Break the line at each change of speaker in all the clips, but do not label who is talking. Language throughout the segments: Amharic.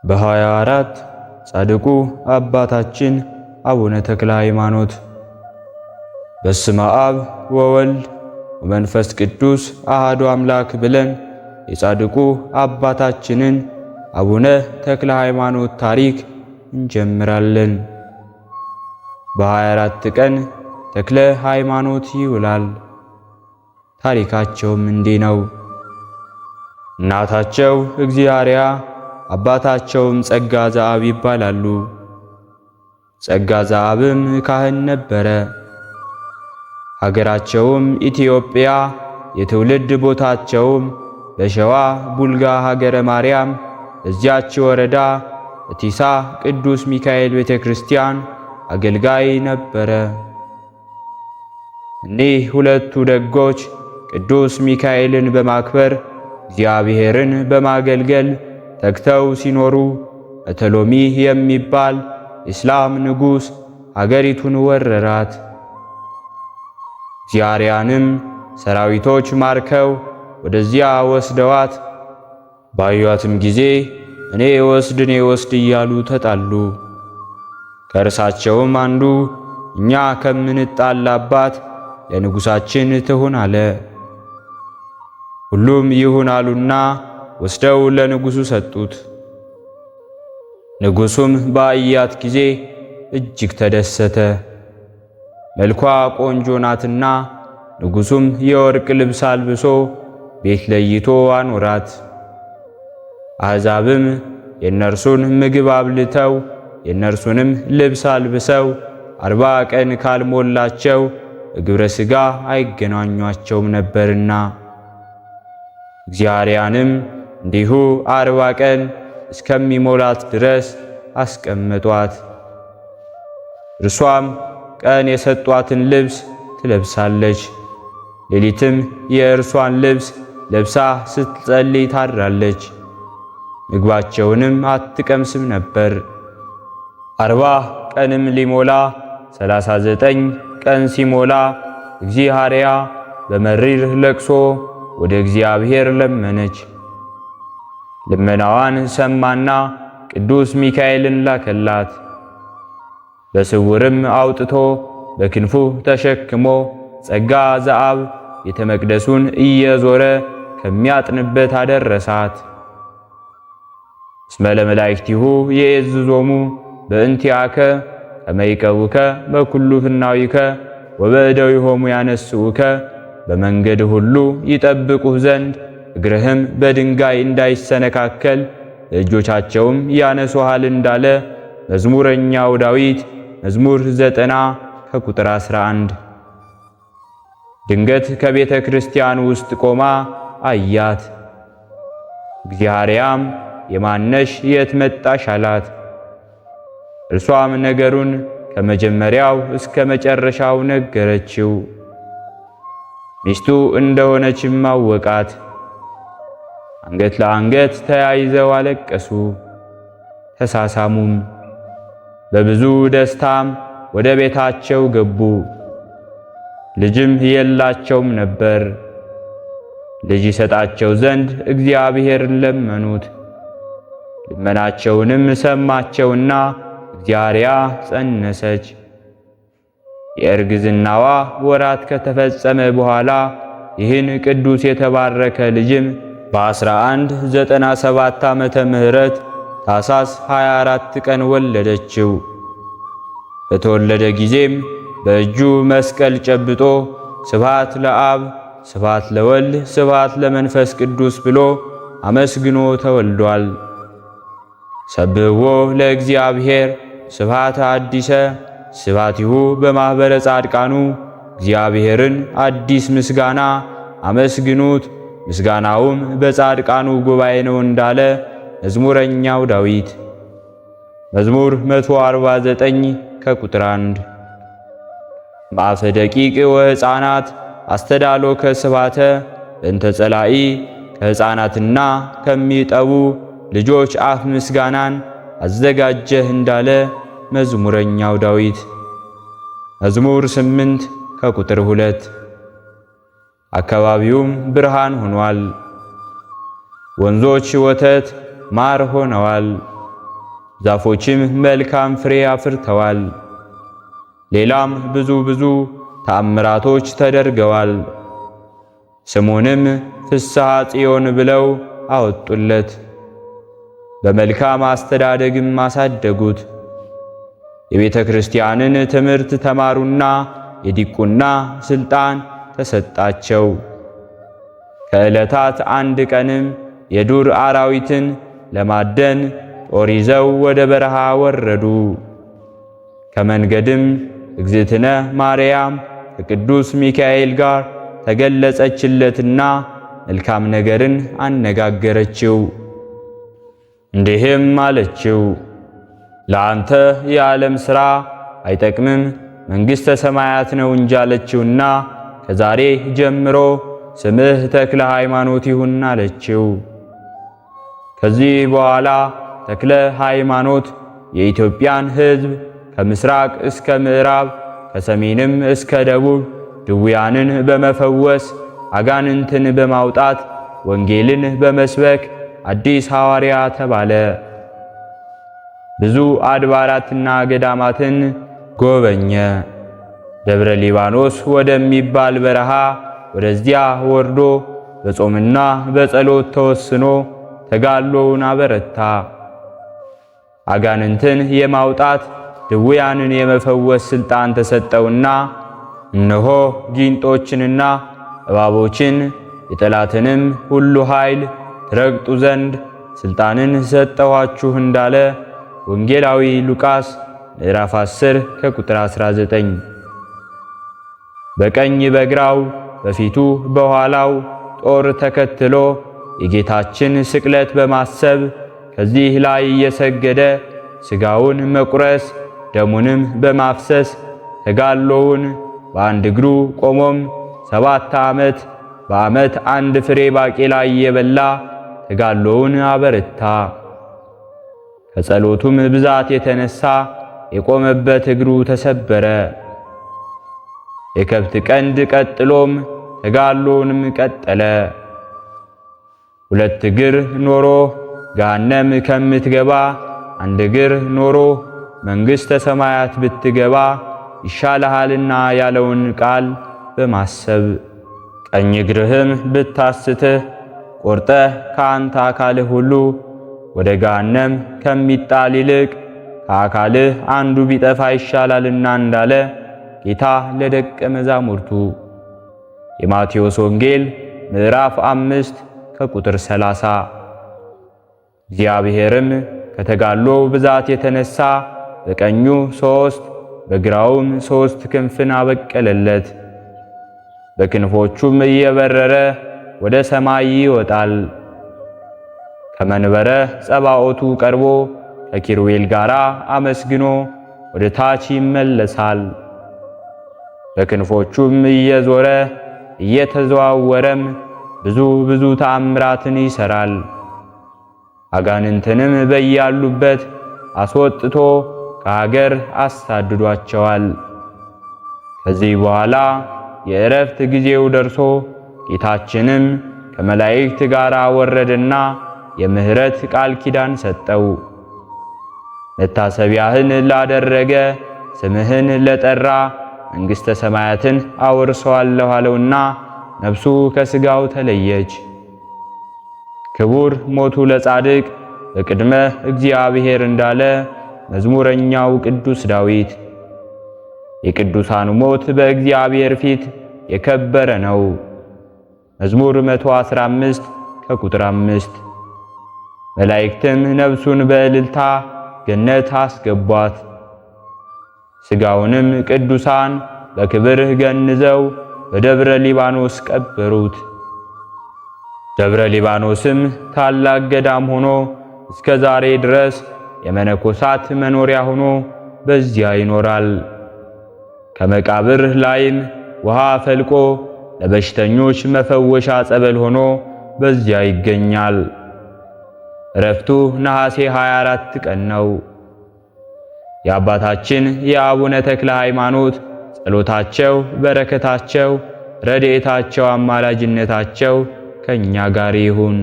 በ24 ጻድቁ አባታችን አቡነ ተክለ ሃይማኖት። በስመ አብ ወወልድ ወመንፈስ ቅዱስ አሐዱ አምላክ ብለን የጻድቁ አባታችንን አቡነ ተክለ ሃይማኖት ታሪክ እንጀምራለን። በ24 ቀን ተክለ ሃይማኖት ይውላል። ታሪካቸውም እንዲህ ነው። እናታቸው እግዚአርያ አባታቸውም ጸጋ ዘአብ ይባላሉ። ጸጋ ዘአብም ካህን ነበረ። ሀገራቸውም ኢትዮጵያ፣ የትውልድ ቦታቸውም በሸዋ ቡልጋ ሀገረ ማርያም፣ በዚያች ወረዳ እቲሳ ቅዱስ ሚካኤል ቤተክርስቲያን አገልጋይ ነበረ። እኒህ ሁለቱ ደጎች ቅዱስ ሚካኤልን በማክበር እግዚአብሔርን በማገልገል ተግተው ሲኖሩ እተሎሚ የሚባል እስላም ንጉሥ አገሪቱን ወረራት። እግዚአርያንም ሰራዊቶች ማርከው ወደዚያ ወስደዋት፣ ባዩአትም ጊዜ እኔ ወስድ እያሉ ተጣሉ። ከእርሳቸውም አንዱ እኛ ከምንጣላባት ለንጉሳችን ትሁን አለ። ሁሉም ይሁን አሉና ወስደው ለንጉሱ ሰጡት። ንጉሱም ባያት ጊዜ እጅግ ተደሰተ። መልኳ ቆንጆ ናትና ንጉሱም የወርቅ ልብስ አልብሶ ቤት ለይቶ አኖራት። አሕዛብም የእነርሱን ምግብ አብልተው የእነርሱንም ልብስ አልብሰው 40 ቀን ካልሞላቸው እግብረ ሥጋ አይገናኟቸውም ነበርና እግዚአርያንም እንዲሁ 40 ቀን እስከሚሞላት ድረስ አስቀመጧት። እርሷም ቀን የሰጧትን ልብስ ትለብሳለች፣ ሌሊትም የእርሷን ልብስ ለብሳ ስትጸልይ ታድራለች። ምግባቸውንም አትቀምስም ነበር። 40 ቀንም ሊሞላ 39 ቀን ሲሞላ እግዚአርያ በመሪር ለቅሶ ወደ እግዚአብሔር ለመነች። ልመናዋን ሰማና ቅዱስ ሚካኤልን ላከላት። በስውርም አውጥቶ በክንፉ ተሸክሞ ጸጋ ዘአብ ቤተ መቅደሱን እየዞረ ከሚያጥንበት አደረሳት። እስመ ለመላእክቲሁ የእዝዞሙ በእንቲአከ ከመይቀውከ በኩሉ ፍናዊከ ወበእደዊሆሙ ያነስኡከ፣ በመንገድ ሁሉ ይጠብቁህ ዘንድ እግርህም በድንጋይ እንዳይሰነካከል እጆቻቸውም ያነሱሃል እንዳለ መዝሙረኛው ዳዊት መዝሙር 90 ከቁጥር 11። ድንገት ከቤተ ክርስቲያን ውስጥ ቆማ አያት። እግዚአርያም የማነሽ የት መጣሽ አላት። እርሷም ነገሩን ከመጀመሪያው እስከ መጨረሻው ነገረችው። ሚስቱ እንደሆነችም አወቃት። አንገት ለአንገት ተያይዘው አለቀሱ፣ ተሳሳሙም። በብዙ ደስታም ወደ ቤታቸው ገቡ። ልጅም የላቸውም ነበር። ልጅ ይሰጣቸው ዘንድ እግዚአብሔርን ለመኑት። ልመናቸውንም ሰማቸውና እግዚአርያ ጸነሰች። የእርግዝናዋ ወራት ከተፈጸመ በኋላ ይህን ቅዱስ የተባረከ ልጅም በ1197 ዓመተ ምህረት ታኅሳስ 24 ቀን ወለደችው። በተወለደ ጊዜም በእጁ መስቀል ጨብጦ ስብሐት ለአብ ስብሐት ለወልድ ስብሐት ለመንፈስ ቅዱስ ብሎ አመስግኖ ተወልዷል። ሰብሕዎ ለእግዚአብሔር ስብሐተ አዲሰ ስብሐቲሁ በማኅበረ ጻድቃኑ፣ እግዚአብሔርን አዲስ ምስጋና አመስግኑት ምስጋናውም በጻድቃኑ ጉባኤ ነው እንዳለ መዝሙረኛው ዳዊት መዝሙር 149 ከቁጥር 1። በአፈ ደቂቅ ወሕፃናት አስተዳሎከ ስብሐተ በእንተ ጸላኢ፣ ከሕፃናትና ከሚጠቡ ልጆች አፍ ምስጋናን አዘጋጀህ እንዳለ መዝሙረኛው ዳዊት መዝሙር 8 ከቁጥር 2። አካባቢውም ብርሃን ሆኗል። ወንዞች ወተት ማር ሆነዋል። ዛፎችም መልካም ፍሬ አፍርተዋል። ሌላም ብዙ ተአምራቶች ተደርገዋል። ስሙንም ፍስሐ ጽዮን ብለው አወጡለት። በመልካም አስተዳደግም አሳደጉት። የቤተ ክርስቲያንን ትምህርት ተማሩና የዲቁና ሥልጣን ተሰጣቸው። ከዕለታት አንድ ቀንም የዱር አራዊትን ለማደን ጦር ይዘው ወደ በረሃ ወረዱ። ከመንገድም እግዝእትነ ማርያም ከቅዱስ ሚካኤል ጋር ተገለጸችለትና መልካም ነገርን አነጋገረችው። እንዲህም አለችው፣ ለአንተ የዓለም ሥራ አይጠቅምም፣ መንግሥተ ሰማያት ነው እንጂ አለችውና ከዛሬ ጀምሮ ስምህ ተክለ ሃይማኖት ይሁን አለችው። ከዚህ በኋላ ተክለ ሃይማኖት የኢትዮጵያን ሕዝብ ከምስራቅ እስከ ምዕራብ ከሰሜንም እስከ ደቡብ ድውያንን በመፈወስ አጋንንትን በማውጣት ወንጌልን በመስበክ አዲስ ሐዋርያ ተባለ። ብዙ አድባራትና ገዳማትን ጎበኘ። ደብረ ሊባኖስ ወደሚባል በረሃ ወደዚያ ወርዶ በጾምና በጸሎት ተወስኖ ተጋድሎውን አበረታ። አጋንንትን የማውጣት ድውያንን የመፈወስ ሥልጣን ተሰጠውና እነሆ ጊንጦችንና እባቦችን የጠላትንም ሁሉ ኃይል ትረግጡ ዘንድ ሥልጣንን ሰጠኋችሁ እንዳለ ወንጌላዊ ሉቃስ ምዕራፍ 10 ከቁጥር 19። በቀኝ በግራው በፊቱ በኋላው ጦር ተከትሎ የጌታችን ስቅለት በማሰብ ከዚህ ላይ እየሰገደ ሥጋውን መቁረስ ደሙንም በማፍሰስ ተጋድሎውን በአንድ እግሩ ቆሞም 7 ዓመት በዓመት አንድ ፍሬ ባቄላ እየበላ ተጋድሎውን አበረታ። ከጸሎቱም ብዛት የተነሳ የቆመበት እግሩ ተሰበረ። የከብት ቀንድ ቀጥሎም ተጋድሎውንም ቀጠለ። 2 እግር ኖሮ ገሃነም ከምትገባ 1 እግር ኖሮ መንግሥተ ሰማያት ብትገባ ይሻልሃልና ያለውን ቃል በማሰብ ቀኝ እግርህም ብታስትህ ቆርጠህ ከአንተ አካልህ ሁሉ ወደ ገሃነም ከሚጣል ይልቅ ከአካልህ አንዱ ቢጠፋ ይሻላልና እንዳለ ጌታ ለደቀ መዛሙርቱ። የማቴዎስ ወንጌል ምዕራፍ 5 ከቁጥር 30። እግዚአብሔርም ከተጋድሎው ብዛት የተነሳ በቀኙ 3 በግራውም 3 ክንፍን አበቀለለት። በክንፎቹም እየበረረ ወደ ሰማይ ይወጣል። ከመንበረ ጸባዖቱ ቀርቦ ከኪሩቤል ጋር አመስግኖ ወደ ታች ይመለሳል። በክንፎቹም እየዞረ እየተዘዋወረም ብዙ ተአምራትን ይሰራል። አጋንንትንም በያሉበት አስወጥቶ ከሀገር አሳድዷቸዋል። ከዚህ በኋላ የእረፍት ጊዜው ደርሶ ጌታችንም ከመላእክት ጋር ወረደና የምህረት ቃል ኪዳን ሰጠው። መታሰቢያህን ላደረገ ስምህን ለጠራ መንግሥተ ሰማያትን አወርሰዋለሁ አለውና ነፍሱ ከሥጋው ተለየች። ክቡር ሞቱ ለጻድቅ በቅድመ እግዚአብሔር እንዳለ መዝሙረኛው ቅዱስ ዳዊት። የቅዱሳኑ ሞት በእግዚአብሔር ፊት የከበረ ነው። መዝሙር 115 ከቁጥር 5። መላእክትም ነፍሱን በእልልታ ገነት አስገቧት። ሥጋውንም ቅዱሳን በክብር ገንዘው በደብረ ሊባኖስ ቀበሩት። ደብረ ሊባኖስም ታላቅ ገዳም ሆኖ እስከ ዛሬ ድረስ የመነኮሳት መኖሪያ ሆኖ በዚያ ይኖራል። ከመቃብር ላይም ውሃ ፈልቆ ለበሽተኞች መፈወሻ ጸበል ሆኖ በዚያ ይገኛል። ዕረፍቱ ነሐሴ 24 ቀን ነው። የአባታችን የአቡነ ተክለ ሃይማኖት ጸሎታቸው፣ በረከታቸው፣ ረድኤታቸው፣ አማላጅነታቸው ከኛ ጋር ይሁን።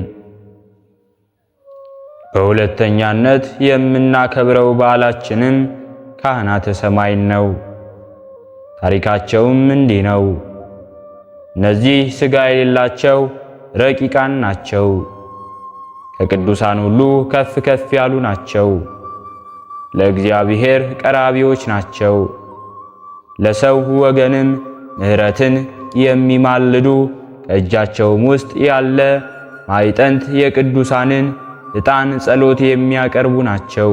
በሁለተኛነት የምናከብረው በዓላችንም ካህናተ ሰማይን ነው። ታሪካቸውም እንዲህ ነው። እነዚህ ሥጋ የሌላቸው ረቂቃን ናቸው። ከቅዱሳን ሁሉ ከፍ ከፍ ያሉ ናቸው። ለእግዚአብሔር ቀራቢዎች ናቸው። ለሰው ወገንም ምሕረትን የሚማልዱ ከእጃቸውም ውስጥ ያለ ማዕጠንት የቅዱሳንን ዕጣን ጸሎት የሚያቀርቡ ናቸው።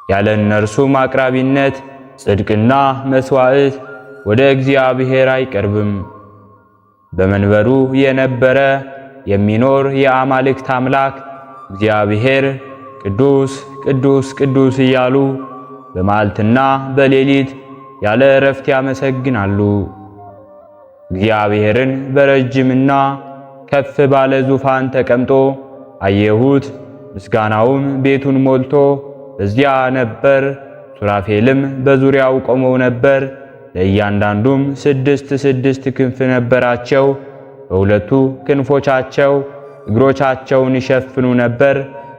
ያለ እነርሱም አቅራቢነት ጽድቅና መሥዋዕት ወደ እግዚአብሔር አይቀርብም። በመንበሩ የነበረ የሚኖር የአማልክት አምላክ እግዚአብሔር ቅዱስ ቅዱስ ቅዱስ እያሉ በመዓልትና በሌሊት ያለ እረፍት ያመሰግናሉ። እግዚአብሔርን በረጅምና ከፍ ባለ ዙፋን ተቀምጦ አየሁት። ምስጋናውም ቤቱን ሞልቶ እዚያ ነበር። ሱራፌልም በዙሪያው ቆመው ነበር። ለእያንዳንዱም 6 ክንፍ ነበራቸው። በሁለቱ ክንፎቻቸው እግሮቻቸውን ይሸፍኑ ነበር።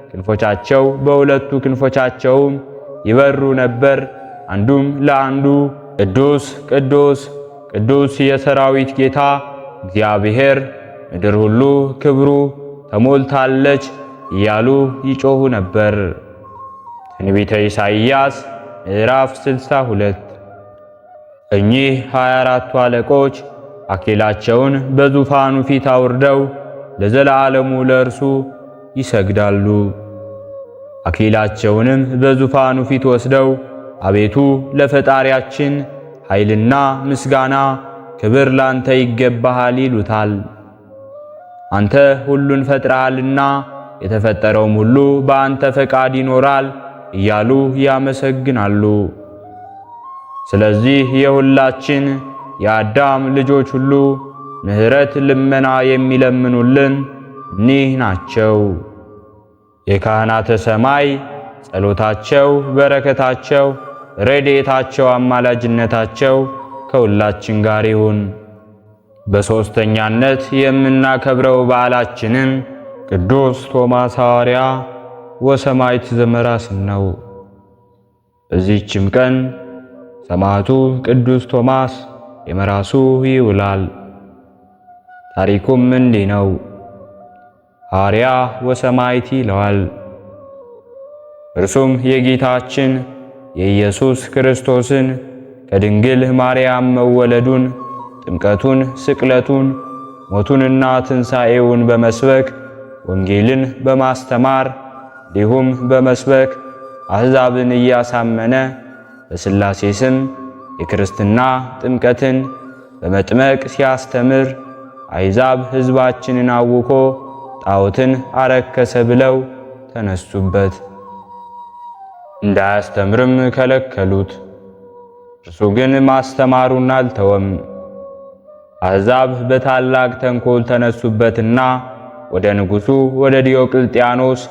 ክንፎቻቸው በሁለቱ ክንፎቻቸውም ይበሩ ነበር። አንዱም ለአንዱ ቅዱስ ቅዱስ ቅዱስ የሰራዊት ጌታ እግዚአብሔር፣ ምድር ሁሉ ክብሩ ተሞልታለች እያሉ ይጮኹ ነበር። ትንቢተ ኢሳይያስ ምዕራፍ 62። እኚህ 24ቱ አለቆች አክሊላቸውን በዙፋኑ ፊት አውርደው ለዘላለሙ ለእርሱ ይሰግዳሉ። አክሊላቸውንም በዙፋኑ ፊት ወስደው አቤቱ ለፈጣሪያችን ኃይልና ምስጋና ክብር ላንተ ይገባሃል ይሉታል። አንተ ሁሉን ፈጥረሃልና የተፈጠረውም ሁሉ በአንተ ፈቃድ ይኖራል እያሉ ያመሰግናሉ። ስለዚህ የሁላችን የአዳም ልጆች ሁሉ ምሕረት ልመና የሚለምኑልን እኒህ ናቸው። የካህናተ ሰማይ ጸሎታቸው፣ በረከታቸው፣ ረድኤታቸው፣ አማላጅነታቸው ከሁላችን ጋር ይሁን። በሦስተኛነት የምናከብረው በዓላችንም ቅዱስ ቶማስ ሐዋርያ ወሰማዕት ዘመራስን ነው። በዚህችም ቀን ሰማዕቱ ቅዱስ ቶማስ የመራሱ ይውላል። ታሪኩም እንዲህ ነው። ሐዋርያ ወሰማዕት ይለዋል። እርሱም የጌታችን የኢየሱስ ክርስቶስን ከድንግል ማርያም መወለዱን፣ ጥምቀቱን፣ ስቅለቱን፣ ሞቱንና ትንሣኤውን በመስበክ ወንጌልን በማስተማር እንዲሁም በመስበክ አሕዛብን እያሳመነ በሥላሴ ስም የክርስትና ጥምቀትን በመጥመቅ ሲያስተምር አሕዛብ ሕዝባችንን አውኮ ጣዖትን አረከሰ ብለው ተነሱበት። እንዳያስተምርም ከለከሉት። እርሱ ግን ማስተማሩን አልተወም። አሕዛብ በታላቅ ተንኮል ተነሱበትና ወደ ንጉሡ ወደ ዲዮቅልጥያኖስ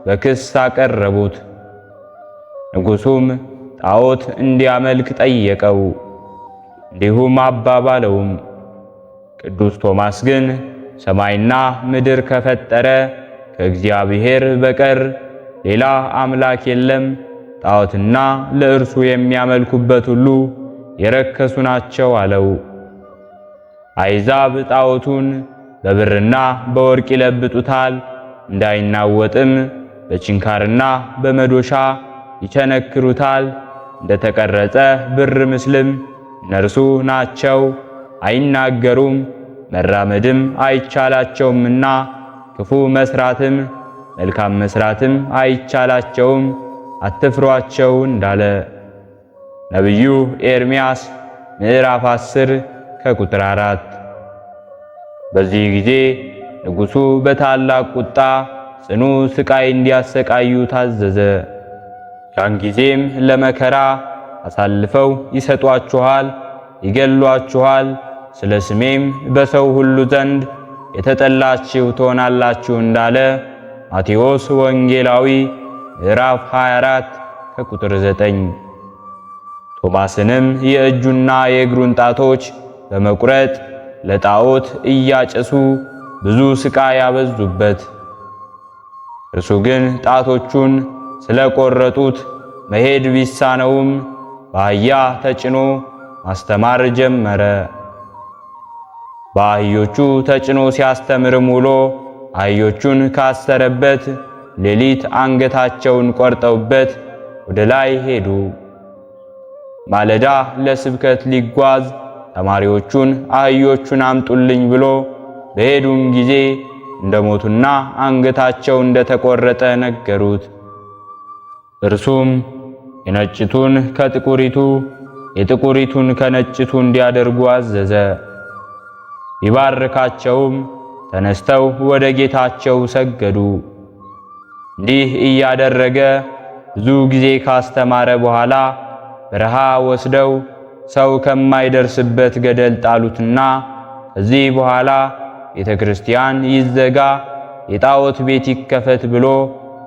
በክስ አቀረቡት። ንጉሡም ጣዖት እንዲያመልክ ጠየቀው። እንዲሁም አባባለውም። ቅዱስ ቶማስ ግን ሰማይና ምድር ከፈጠረ ከእግዚአብሔር በቀር ሌላ አምላክ የለም፣ ጣዖትና ለእርሱ የሚያመልኩበት ሁሉ የረከሱ ናቸው አለው። አሕዛብ ጣዖቱን በብርና በወርቅ ይለብጡታል፣ እንዳይናወጥም በችንካርና በመዶሻ ይቸነክሩታል። እንደተቀረጸ ብር ምስልም እነርሱ ናቸው፣ አይናገሩም፣ መራመድም አይቻላቸውምና ክፉ መስራትም መልካም መስራትም አይቻላቸውም፣ አትፍሯቸው እንዳለ ነቢዩ ኤርምያስ ምዕራፍ 10 ከቁጥር 4። በዚህ ጊዜ ንጉሡ በታላቅ ቁጣ ጽኑ ስቃይ እንዲያሰቃዩ ታዘዘ። ያን ጊዜም ለመከራ አሳልፈው ይሰጧችኋል፣ ይገሏችኋል፣ ስለ ስሜም በሰው ሁሉ ዘንድ የተጠላችሁ ትሆናላችሁ እንዳለ ማቴዎስ ወንጌላዊ ምዕራፍ 24 ከቁጥር 9። ቶማስንም የእጁና የእግሩን ጣቶች በመቁረጥ ለጣዖት እያጨሱ ብዙ ስቃይ ያበዙበት። እርሱ ግን ጣቶቹን ስለቆረጡት መሄድ ቢሳነውም በአህያ ተጭኖ ማስተማር ጀመረ። በአህዮቹ ተጭኖ ሲያስተምርም ውሎ አህዮቹን ካሰረበት ሌሊት አንገታቸውን ቆርጠውበት ወደ ላይ ሄዱ። ማለዳ ለስብከት ሊጓዝ ተማሪዎቹን አህዮቹን አምጡልኝ ብሎ በሄዱም ጊዜ እንደሞቱና አንገታቸው እንደተቆረጠ ነገሩት። እርሱም የነጭቱን ከጥቁሪቱ የጥቁሪቱን ከነጭቱ እንዲያደርጉ አዘዘ። ቢባርካቸውም ተነስተው ወደ ጌታቸው ሰገዱ። እንዲህ እያደረገ ብዙ ጊዜ ካስተማረ በኋላ በረሃ ወስደው ሰው ከማይደርስበት ገደል ጣሉትና ከዚህ በኋላ ቤተ ክርስቲያን ይዘጋ፣ የጣዖት ቤት ይከፈት ብሎ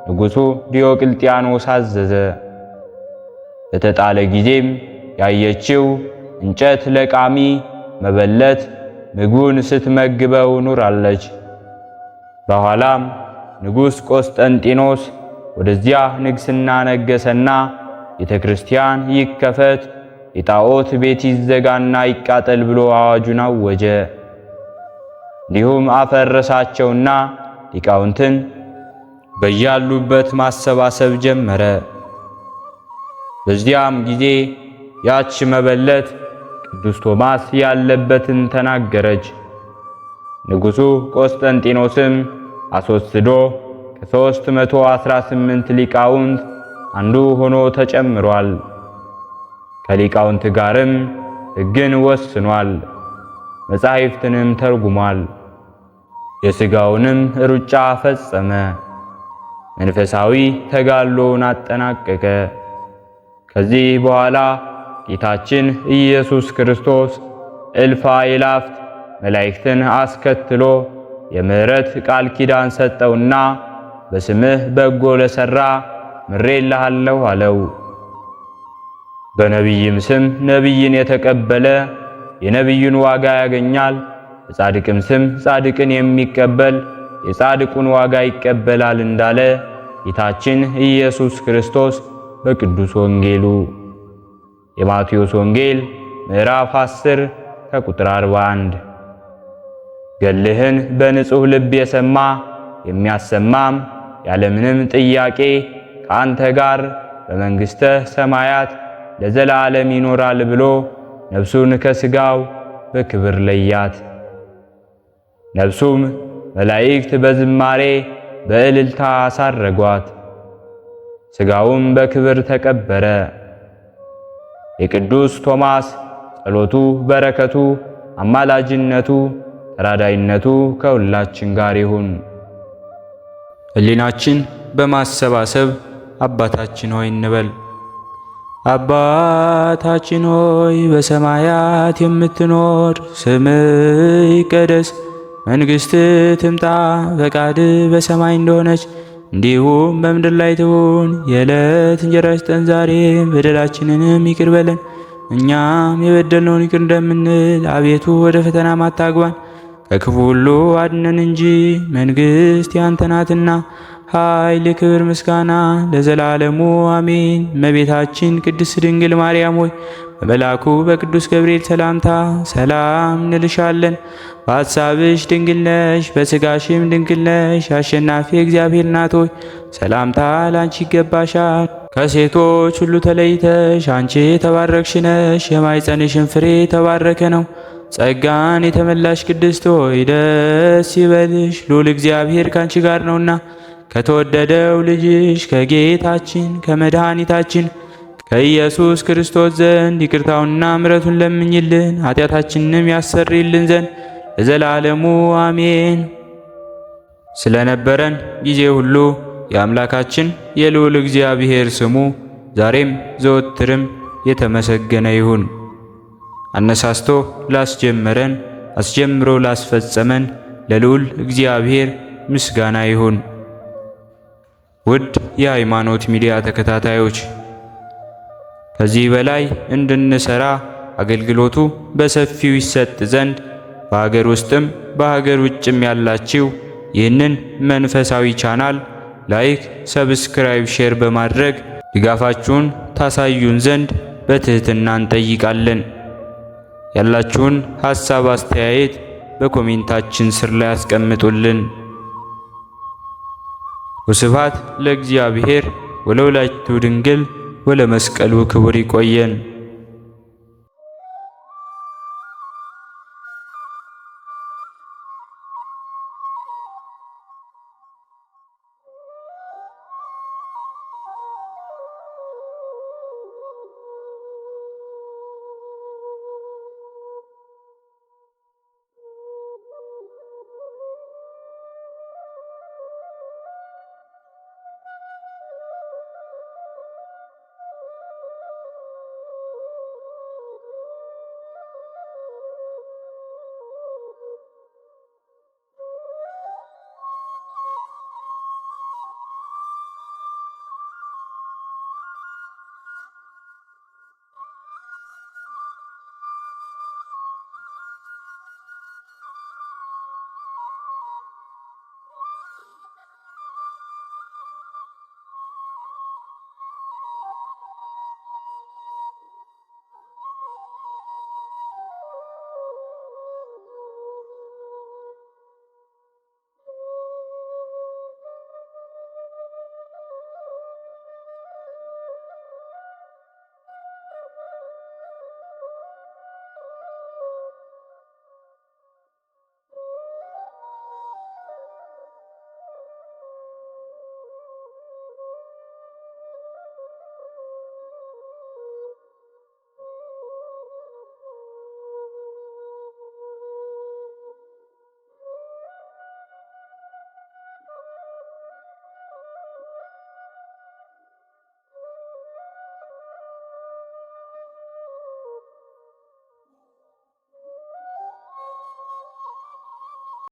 ንጉሡ ዲዮቅልጥያኖስ አዘዘ። በተጣለ ጊዜም ያየችው እንጨት ለቃሚ መበለት ምግቡን ስትመግበው ኑራለች። በኋላም ንጉሥ ቆስጠንጢኖስ ወደዚያ ንግሥና ነገሰና ቤተ ክርስቲያን ይከፈት፣ የጣዖት ቤት ይዘጋና ይቃጠል ብሎ አዋጁን አወጀ። እንዲሁም አፈረሳቸውና ሊቃውንትን በያሉበት ማሰባሰብ ጀመረ። በዚያም ጊዜ ያች መበለት ቅዱስ ቶማስ ያለበትን ተናገረች። ንጉሡ ቆስጠንጢኖስም አስወስዶ ከ318 ሊቃውንት አንዱ ሆኖ ተጨምሯል። ከሊቃውንት ጋርም ሕግን ወስኗል፣ መጻሕፍትንም ተርጉሟል። የሥጋውንም ሩጫ ፈጸመ፣ መንፈሳዊ ተጋድሎውን አጠናቀቀ። ከዚህ በኋላ ጌታችን ኢየሱስ ክርስቶስ እልፍ አእላፋት መላእክትን አስከትሎ የምሕረት ቃል ኪዳን ሰጠውና በስምህ በጎ ለሠራ ምሬልሃለሁ አለው። በነቢይም ስም ነቢይን የተቀበለ የነቢዩን ዋጋ ያገኛል፣ በጻድቅም ስም ጻድቅን የሚቀበል የጻድቁን ዋጋ ይቀበላል እንዳለ ጌታችን ኢየሱስ ክርስቶስ በቅዱስ ወንጌሉ። የማቴዎስ ወንጌል ምዕራፍ 10 ከቁጥር 41። ገድልህን በንጹሕ ልብ የሰማ የሚያሰማም ያለምንም ጥያቄ ከአንተ ጋር በመንግሥተ ሰማያት ለዘላለም ይኖራል ብሎ ነፍሱን ከሥጋው በክብር ለያት። ነፍሱም መላእክት በዝማሬ በእልልታ አሳረጓት። ሥጋውም በክብር ተቀበረ። የቅዱስ ቶማስ ጸሎቱ፣ በረከቱ፣ አማላጅነቱ፣ ተራዳይነቱ ከሁላችን ጋር ይሁን። ሕሊናችን በማሰባሰብ አባታችን ሆይ እንበል። አባታችን ሆይ በሰማያት የምትኖር፣ ስምህ ይቀደስ፣ መንግሥትህ ትምጣ፣ ፈቃድህ በሰማይ እንደሆነች እንዲሁም በምድር ላይ ትሁን። የዕለት እንጀራችንን ስጠን ዛሬ፣ በደላችንንም ይቅር በለን እኛም የበደልነውን ይቅር እንደምንል፣ አቤቱ ወደ ፈተናም አታግባን ከክፉ ሁሉ አድነን እንጂ መንግሥት ያንተ ናትና ኃይል፣ ክብር፣ ምስጋና ለዘላለሙ አሜን። እመቤታችን ቅድስት ድንግል ማርያም ሆይ በመልአኩ በቅዱስ ገብርኤል ሰላምታ ሰላም እንልሻለን። በሐሳብሽ ድንግል ነሽ፣ በሥጋሽም ድንግል ነሽ። አሸናፊ እግዚአብሔር እናት ሆይ ሰላምታ ላንቺ ይገባሻል። ከሴቶች ሁሉ ተለይተሽ አንቺ የተባረክሽ ነሽ፣ የማኅፀንሽን ፍሬ የተባረከ ነው። ጸጋን የተመላሽ ቅድስት ሆይ ደስ ይበልሽ፣ ልዑል እግዚአብሔር ካንቺ ጋር ነውና ከተወደደው ልጅሽ ከጌታችን ከመድኃኒታችን ከኢየሱስ ክርስቶስ ዘንድ ይቅርታውንና ምሕረቱን ለምኝልን ኃጢአታችንንም ያሰርይልን ዘንድ ለዘላለሙ አሜን። ስለነበረን ጊዜ ሁሉ የአምላካችን የልዑል እግዚአብሔር ስሙ ዛሬም ዘወትርም የተመሰገነ ይሁን። አነሳስቶ ላስጀመረን አስጀምሮ ላስፈጸመን ለልዑል እግዚአብሔር ምስጋና ይሁን። ውድ የሃይማኖት ሚዲያ ተከታታዮች ከዚህ በላይ እንድንሰራ አገልግሎቱ በሰፊው ይሰጥ ዘንድ በሀገር ውስጥም በሀገር ውጭም ያላችሁ ይህንን መንፈሳዊ ቻናል ላይክ፣ ሰብስክራይብ፣ ሼር በማድረግ ድጋፋችሁን ታሳዩን ዘንድ በትህትና እንጠይቃለን። ያላችሁን ሐሳብ አስተያየት በኮሜንታችን ስር ላይ አስቀምጡልን። ወስብሐት ለእግዚአብሔር ወለወላዲቱ ድንግል ወለመስቀሉ ክቡር። ይቆየን።